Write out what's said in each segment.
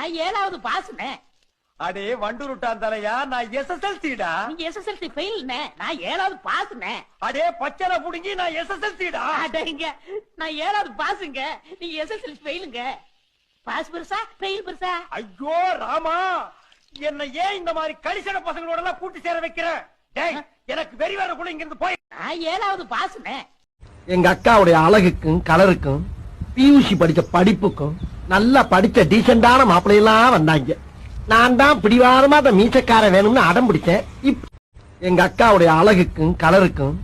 நான் 7வது பாஸ்னே. அடே வண்டுருட்டான் தலையா, நான் எஸ்எஸ்எல்சிடா. நீங்க எஸ்எஸ்எல்சி ஃபெயில்னே, நான் 7வது பாஸ்னே. அடே பச்சனை புடுங்கி நான் எஸ்எஸ்எல்சிடா. அடேங்க, நான் 7வது பாஸ்ங்க, நீங்க எஸ்எஸ்எல்சி ஃபெயிலுங்க. பாஸ் பெருசா ஃபெயில் பெருசா? ஐயோ ராமா, என்ன ஏன் இந்த மாதிரி கலிசட பசங்களோட எல்லாம் கூட்டி சேர வைக்கிற? டேய், எனக்கு வெறி வர கூட இங்க இருந்து போய். நான் 7வது பாஸ்னே. எங்க அக்காவுடைய அழகுக்கும் கலருக்கும் பியூசி படிச்ச படிப்புக்கும் நல்லா படிச்ச டீசென்டான மாப்பிள்ளையெல்லாம் வந்தாங்க. நான் தான் பிடிவாரமா அந்த மீசக்கார வேணும்னு அடம் பிடிச்சேன். எங்க அக்காவுடைய அழகுக்கும் கலருக்கும்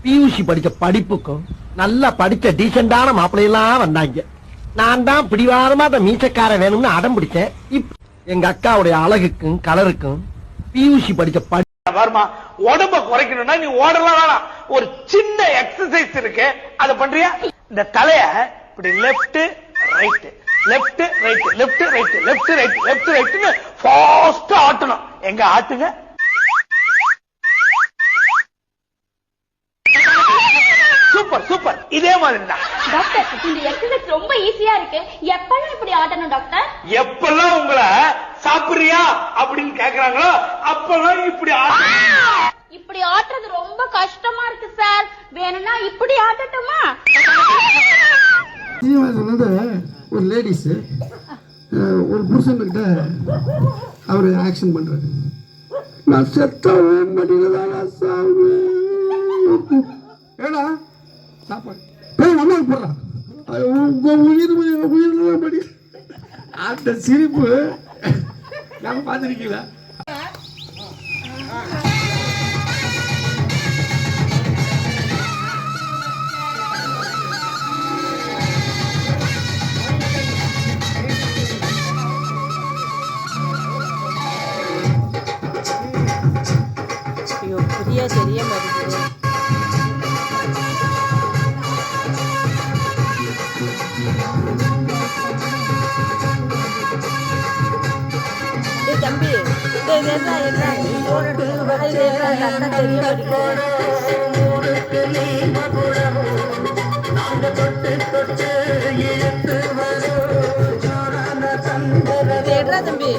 பியூசி படிச்ச படிப்புக்கும் நல்லா படிச்ச டீசென்டான மாப்பிள்ளையெல்லாம் வந்தாங்க. நான் தான் பிடிவாரமா அந்த மீசக்கார வேணும்னு அடம் பிடிச்சேன். எங்க அக்காவுடைய அழகுக்கும் கலருக்கும் பியூசி படிச்ச வருமா, உடம்ப குறைக்கணும்னா நீ ஓடலாம் வேணாம், ஒரு சின்ன எக்ஸசைஸ் இருக்கு, அதை பண்றியா? இந்த தலைய இப்படி left right left right left right left right left ரைட்னு ஃபாஸ்டா ஆட்டணும். எங்க ஆட்டுங்க. சூப்பர் சூப்பர், இதே மாதிரி தான் டாக்டர். இந்த எக்ஸசைஸ் ரொம்ப ஈஸியா இருக்கு. எப்பெல்லாம் இப்படி ஆட்டணும் டாக்டர்? எப்பெல்லாம் உங்களை சாப்பிடுறியா அப்படின்னு கேக்குறாங்களோ அப்பெல்லாம் இப்படி ஆட்டணும். இப்படி ஆட்டுறது ரொம்ப கஷ்டமா இருக்கு சார், வேணும்னா இப்படி ஆட்டட்டுமா? ஒரு லேடிஸ் ஒரு புருஷன்கிட்ட அவரு ஆக்ஷன் பண்றாரு. நான் செத்த மடியில தான் சாப்பிடுவேன். ஏடா சாப்பாடு போய் அம்மாவுக்கு போடுறான். உயிர் உயிர் படி. அந்த சிரிப்பு நம்ம பார்த்துருக்கீங்களா? புதிய தெரிய வருது. தம்பி தம்பி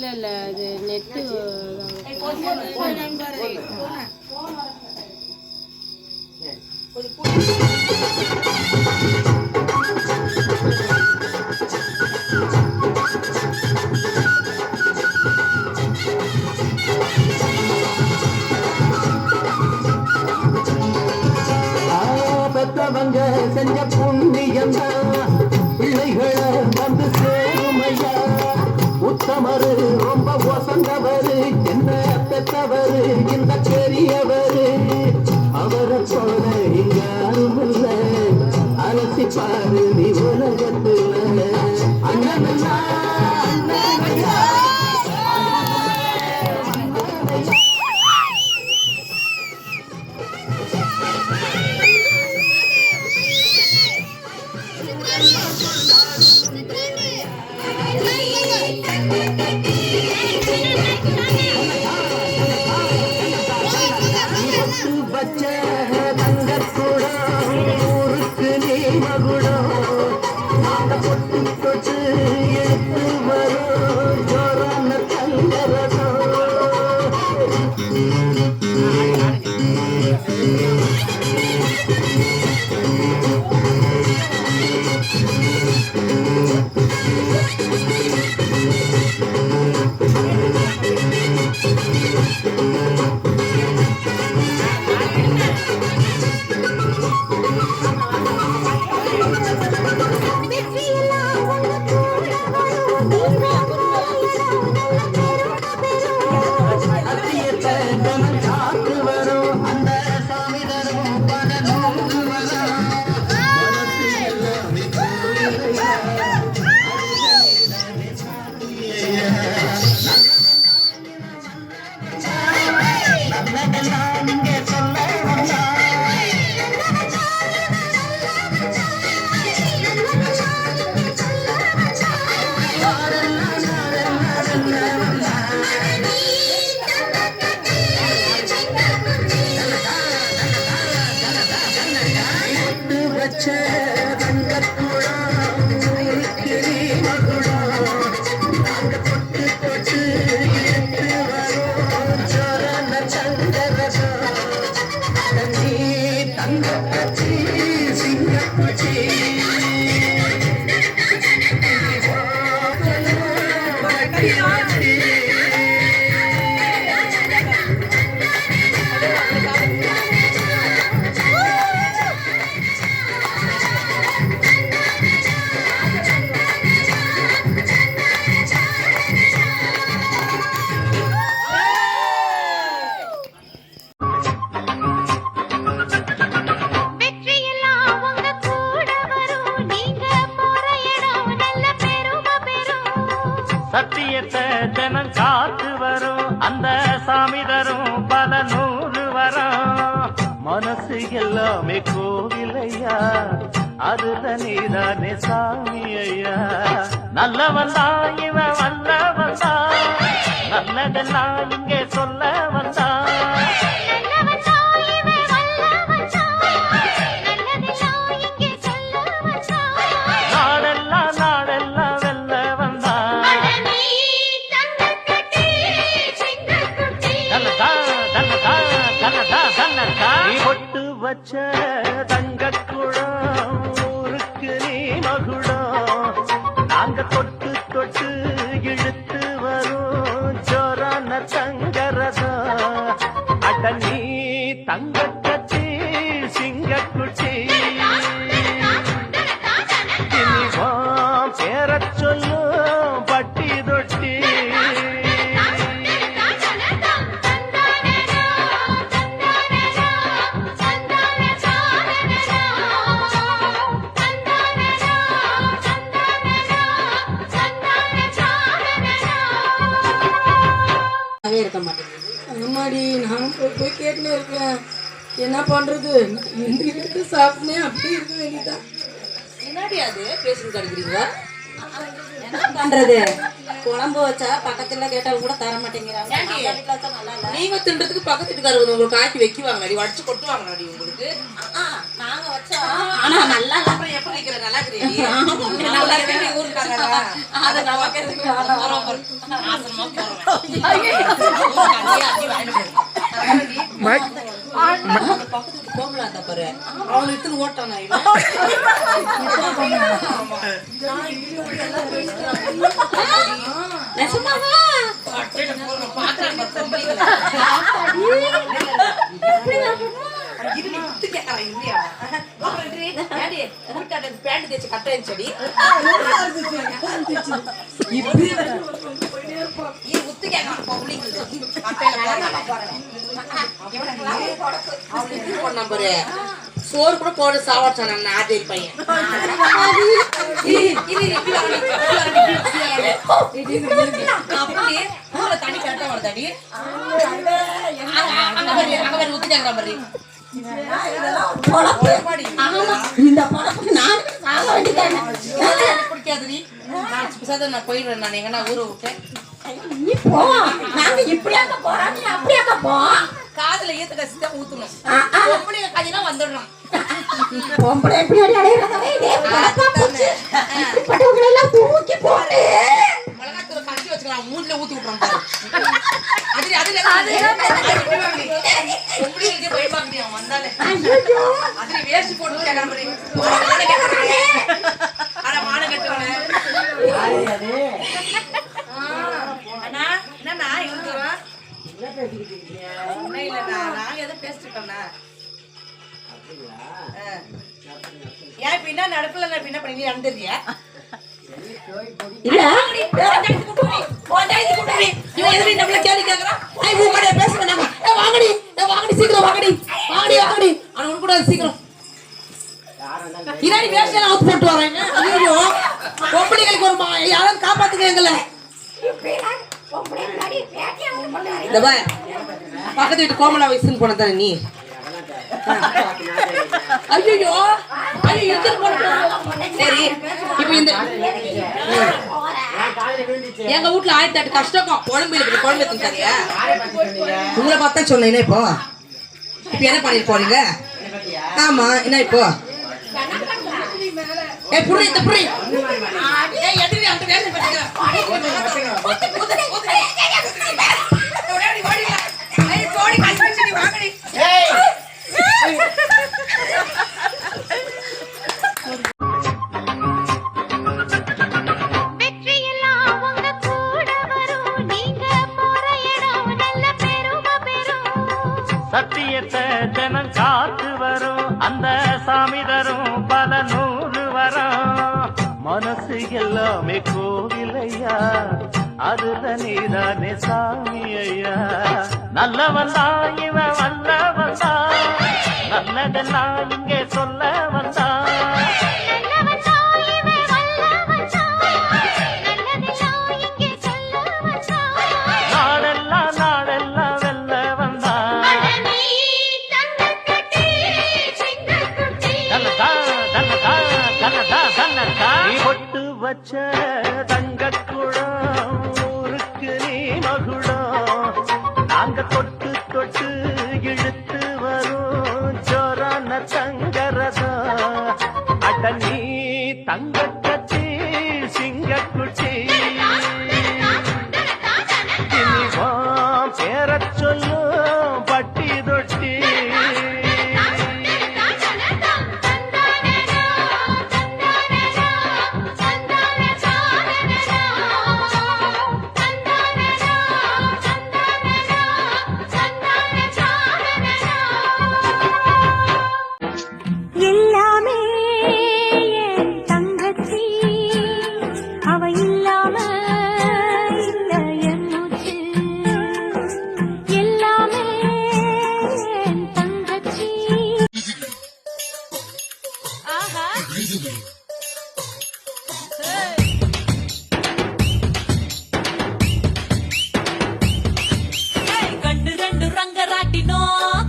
இல்ல அது நெட்டு பெத்தவங்க செஞ்ச புண்ணியம் பிள்ளைகளை வந்து சேருமையா. உத்தமரு ரொம்ப வசந்தவரு, என்ன பெற்றவரு இந்த பெரியவரு. அவரை போல இங்க யாரும் இல்ல, அலசி பாரு நீ உலகத்துல. அண்ணன் பச்ச தங்கக்குடம் ஊருக்கு நீ மகுடம். அந்த பொட்டு தொட்டு எடுத்து வரும் ஜோரான தங்கரசம். தங்கரசம் தண்ணி தங்க கச்சி சிங்கக்குச்சி சத்தியத்தை ஜனம் காத்து வரும் அந்த சாமி தரும் பல நூறு வரும் மனசு எல்லாமே கோவிலையா அதுல நீதானே சாமி ஐயா நல்லவன் தான் இவன் வல்லவன் தான் நல்லதெல்லாம் இங்கே சொல்ல வந்தான் வச்ச தங்க குடம் ஊருக்கு நீ மகுடம் நாங்க தொட்டு தொட்டு இழுத்து வரும் ஜோரான தங்கரதம் அட நீ தங்க கட்டி சிங்கக்குட்டி இனிவான் பேரச் சொல்லும் பட்டி தொட்டி இருக்க மாட்டேங்குது. அம்மாடி நானும் போய் கேட்டுன்னு இருக்கேன். என்ன பண்றது? இன்று சாப்பிட்டே அப்படியே இருக்க வேண்டியதான். என்னடி அது பேசிட்டு கிடைக்கிறீங்க? என்ன பண்றது? குழம்பு வச்சா பக்கத்துல கேட்டாலும் கூட தர மாட்டேங்கிறாங்க. நீங்க தின்றதுக்கு பக்கத்து வீட்டுக்காரங்க உங்களுக்கு காய்ச்சி வைக்குவாங்க, வடிச்சு கொட்டுவாங்க உங்களுக்கு. நாங்க வச்சா ஆனா நல்லா அப்புறம் எப்படி இருக்கிற நல்லா இருக்கிறீங்க அதை பக்கத்து கோமலா இருந்தா பாரு அவனை எடுத்து ஓட்டானா பேண்ட் தேச்சு கட்டேன் செடி சோறு கூட போட சாவாச்சான ஆதேரி பையன் தண்ணி கட்ட வருதாடி ஊத்திட்டாங்க மாதிரி பிடிக்காது நான் போயிடுறேன் நான் எங்கன்னா ஊரை விட்டேன் காதுல ஈத்த கசி தான் ஊத்தணும் பொம்பளை கதையெல்லாம் வந்துடுறோம் மிளகாத்தூள் கரைச்சி வச்சுக்கலாம் மூஞ்சில ஊத்தி விட்டுறோம் பாரு பொம்பளைகளுக்கே பயப்பா முடியும் வந்தாலே அதுல வேஸ்ட் போட்டு கிளம்புறீ ஆனா மான கட்டுவானே அண்ணா என்னண்ணா இருக்குவா ஒன்னும் இல்லண்ணா நாங்க எதுவும் பேசிட்டோம்ண்ணா ஏன் இப்ப என்ன நடக்கல என்ன பண்ணி நீ நடந்துறியா பக்கத்து வீட்டு கோமலா வயசுன்னு போனதானே நீ ஐயோ சரி இப்ப இந்த எங்க வீட்டுல 1008 கஷ்டம் குழம்பு இருக்குது குழம்பு எடுத்துட்டாரியா உங்களை பார்த்தா சொன்னேன் இப்போ இப்ப என்ன பண்ணிட்டு போறீங்க ஆமா என்ன இப்போ புரி இந்த புரி எதிரி அந்த வேலை பண்ணுங்க சத்தியத்தை தினம் காத்து வரும் அந்த சாமி தரும் பல நூறு வரும் மனசு எல்லாமே கோவிலையா அதுல நீதானே சாமி ஐயா நல்லவன் தான் இவன் வல்லவன் தான் நல்லதெல்லாம் இங்கே சொல்ல வந்தான் வச்ச தங்கக்குடம் ஊருக்கு நீ மகுடம் நாங்க தொட்டு தொட்டு இழுத்து வரும் ஜோரான தங்கரதம் அட நீ தங்கக்கட்டி சிங்கக்குட்டி இனிவான் பேரச் சொல்லும் பட்டி தொட்டி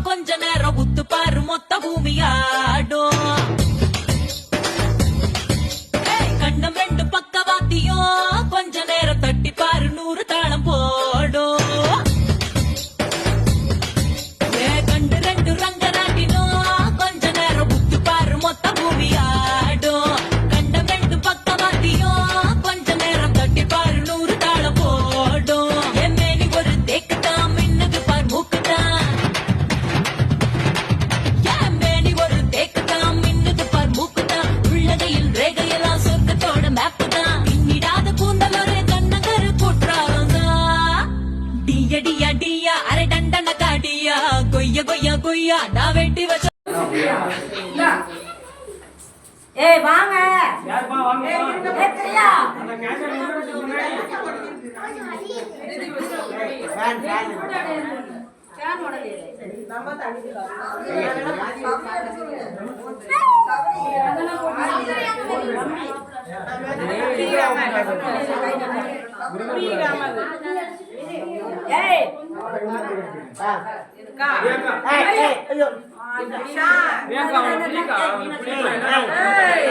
கொஞ்ச நேரம் உத்து பாரு மொத்த பூமியாடும் கண்டம் ரெண்டு பக்கவாத்தியும் கொஞ்ச நேரம் தட்டி பாரு 100 தாளம் போடும் கண்டு ரெண்டு ரங்கராட்டினும் கொஞ்ச நேரம் உத்து பாரு மொத்த பூமியாடும் கண்டம் ரெண்டு பக்கவாத்தியும் கொஞ்ச நேரம் தட்டி பாரு 100 தாளம் போடும் என் மேனி ஒரு தேக்குதான் மின்னுது பார் மூக்குதான் கொய்யா கொய்யா நான் வெட்டி வச்ச ஏய் வாங்க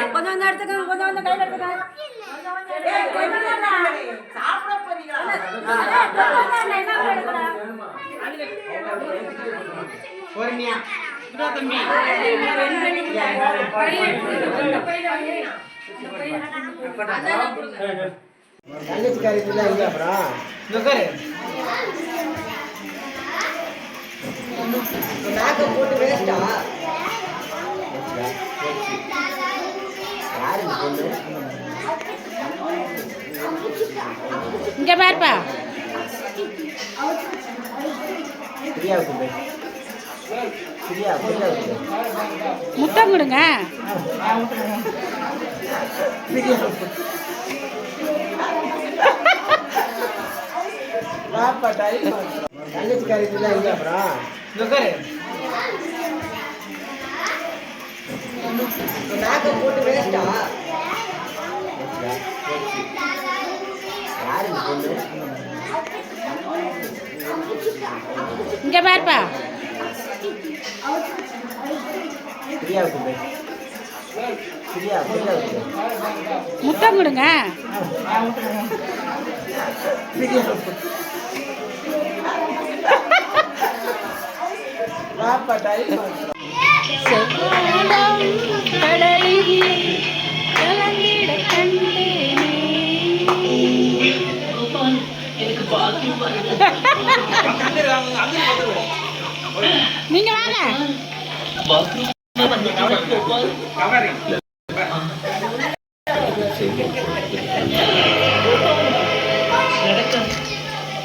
கொஞ்சம் வந்து எடுத்துக்க கொஞ்சம் வந்து கையில எடுத்துக்க போட்டு வேஸ்டா இங்க பாருப்பா முத்தம் கொடுங்க போட்டு வேஸ்டா இங்க பாருப்பா முத்தம் கொடுங்க நீங்க வாங்க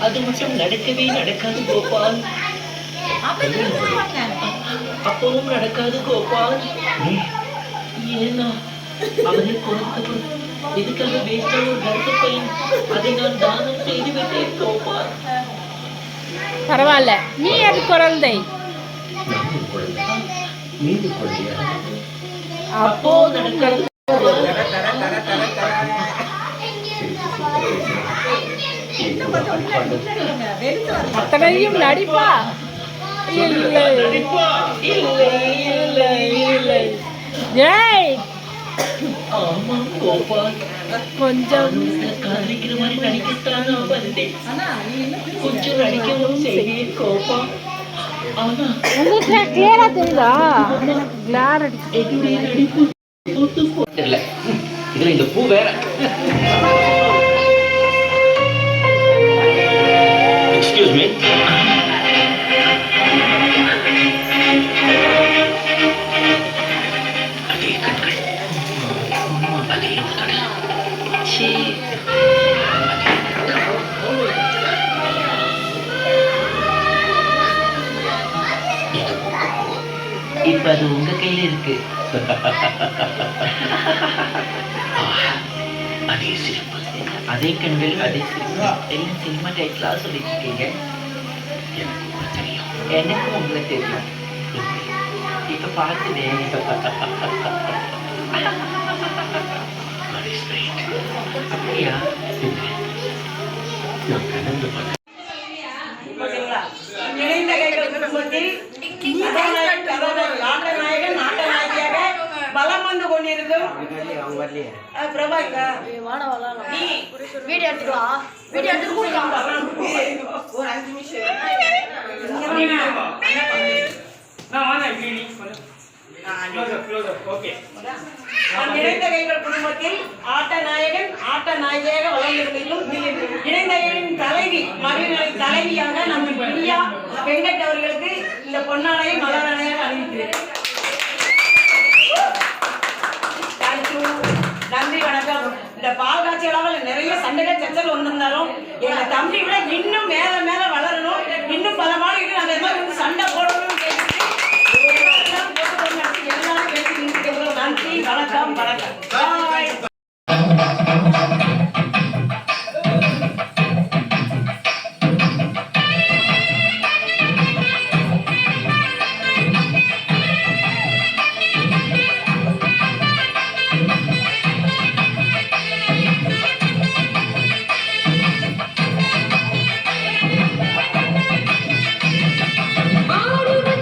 அது மட்டும் நடக்கவே நடக்காது கோபால். அப்பவும் நடக்காது கோபால். ஏன்னா அவரை கொடுத்த இதுக்காக வேஸ்டான ஒரு கர்ப்பப்பையன் அதை நான் தானம் செய்து விட்டேன் கோபால். பரவாயில்ல, நீ அது குழந்தை. அப்போ அத்தனையும் நடிப்பா? இல்லை இல்லை இல்லை இல்லை. ஏய் ஆமாம் கோபால், கொஞ்சம் காதலிக்கிற மாதிரி நடிக்கத்தான் நான் வந்தேன். கொஞ்சம் நடிக்கவும் செய்வேன் கோபால். ஆனா உங்களுக்கு கிளியரா தெரியுதா? கிளார் அடிச்சு என்னுடைய நடிப்பு தெரியல. இதுல இந்த பூ வேற. Excuse me. அதே கண்கள், அதே உதடு. சீ. இப்ப அது உங்க கையில இருக்கு. அதே சிரிப்பு, அதே கண்கள், அதே சிரிப்பு. எல்லாம் சினிமா டைப்லா சொல்லிட்டு இருக்கீங்க. எனக்கு உங்களை தெரியும். எனக்கும் உங்களை தெரியும். இப்ப பார்த்துனேன். அப்படியா? நான் கலந்து பார்த்தேன். இணைந்த கைகள் குடும்பத்தில் நாயகன் நாயகியாக பலம் வந்து கொண்டிருக்கும் பிரபாக்கா. நீ வீடியோ எடுத்துக்கலாம். வீடியோ எடுத்து ஒரு 5 நிமிஷம். இணைந்த கைகள் குடும்பத்தில் ஆட்ட நாயகன் ஆட்ட நாயகியாக வளர்ந்திருக்கும் இணைந்த கைகளின் தலைவி மகளிர் தலைவியாக நம்ம பிரியா வெங்கட் அவர்களுக்கு இந்த பொன்னாளையை மலராணையாக அறிவிக்கிறேன். நன்றி, வணக்கம். இந்த பால் காட்சிகளால் நிறைய சண்டைகள் சச்சல் வந்திருந்தாலும் எங்க தம்பி விட இன்னும் மேல மேல வளரணும், இன்னும் பல மாடுகள் அந்த மாதிரி வந்து சண்டை போடணும்னு கேட்டு எல்லாரும் பேசி நிறுத்திக்கிறோம். நன்றி, வணக்கம், வணக்கம். பாய். ஆடுவ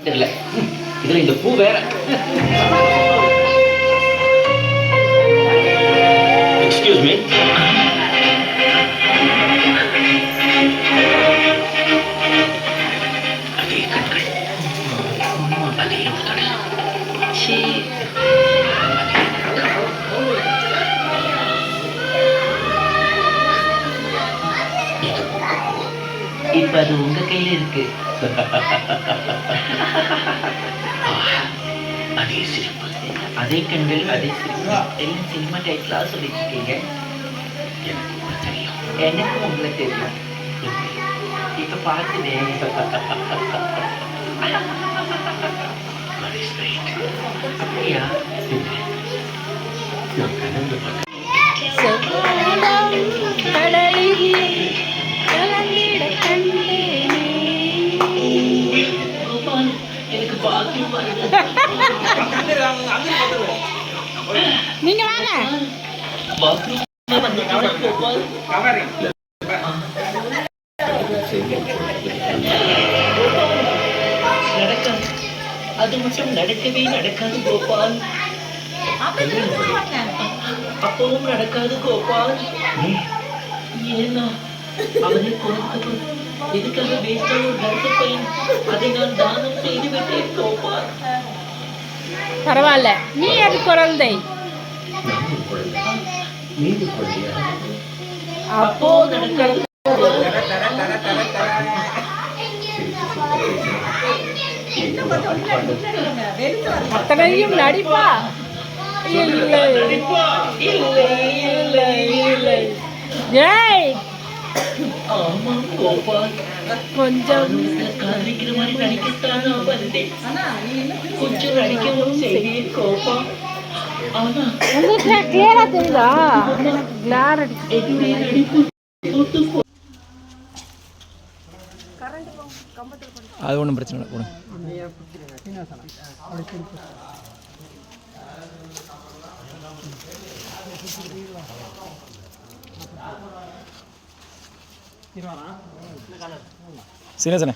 தெரியல. இதுல இந்த பூ வேற. Excuse me. அதே கண்கள், அதே உதடு. சீ. இப்ப அது உங்க கையில இருக்கு. அதே சிரிப்பு, அதே கண்கள், அதே சிரிப்பு. எல்லாம் சினிமா டைட்டிலா சொல்லிட்டு இருக்கீங்க. எனக்கு உங்களை தெரியும். எனக்கும் உங்களை தெரியும். இப்ப பார்த்துனேன். அப்படியா? நான் கனவுல பார்த்தேன். எனக்கு பாக்கியம் வருது. நீங்க வாங்க. நடக்காது, அது மட்டும் நடக்கவே நடக்காது கோபால். அப்பவும் நடக்காது கோபால். ஏன்னா அவனை கொடுத்தவர் எதுக்காக வேஸ்டான ஒரு கர்ப்பப்பையன், அதை நான் தானம் செய்து விட்டேன் கோபால். பரவாயில்ல, நீ அது குழந்தை. அப்போ நடக்காது. அத்தனையும் நடிப்பா? இல்லை இல்லை இல்லை இல்லை. ஏய், ஆமாம் கோபால், கொஞ்சம் காதலிக்கிற மாதிரி நடிக்கத்தான் நான் வந்தேன். கொஞ்சம் நடிக்கவும் செய்வேன் கோபால். ஆனா உங்களுக்கு கிளியரா தெரியுதா? கிளார் என்னுடைய நடிப்பு அது ஒன்றும் பிரச்சனை இல்லை போடுங்க. சீனசனே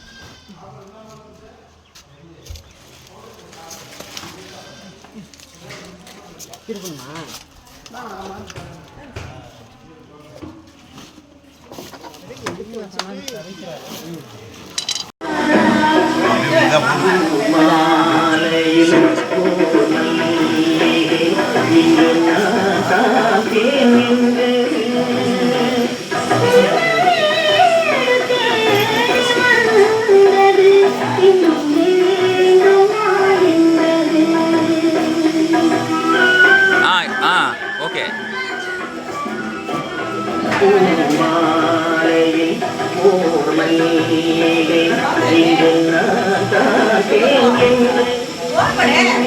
ஓகே.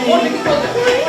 போட்டு